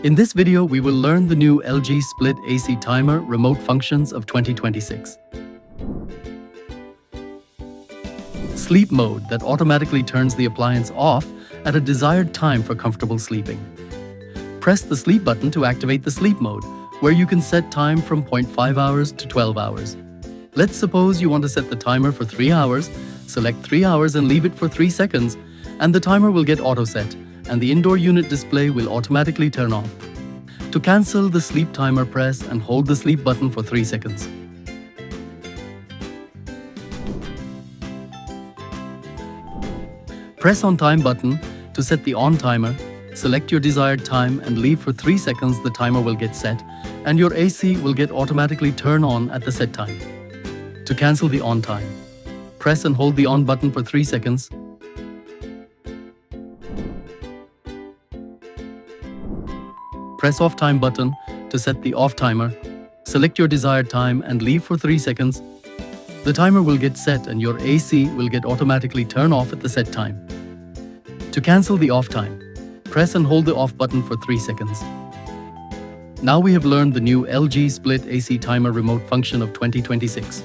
In this video, we will learn the new LG Split AC Timer remote functions of 2026. Sleep mode that automatically turns the appliance off at a desired time for comfortable sleeping. Press the sleep button to activate the sleep mode, where you can set time from 0.5 hours to 12 hours. Let's suppose you want to set the timer for 3 hours, select 3 hours and leave it for 3 seconds, and the timer will get auto-set, and the indoor unit display will automatically turn off. To cancel the sleep timer, press and hold the sleep button for 3 seconds. Press on time button to set the on timer, select your desired time and leave for 3 seconds. The timer will get set and your AC will get automatically turn on at the set time. To cancel the on time, press and hold the on button for 3 seconds. Press off time button to set the off timer. Select your desired time and leave for 3 seconds. The timer will get set and your AC will get automatically turn off at the set time. To cancel the off time, press and hold the off button for 3 seconds. Now we have learned the new LG Split AC Timer remote function of 2026.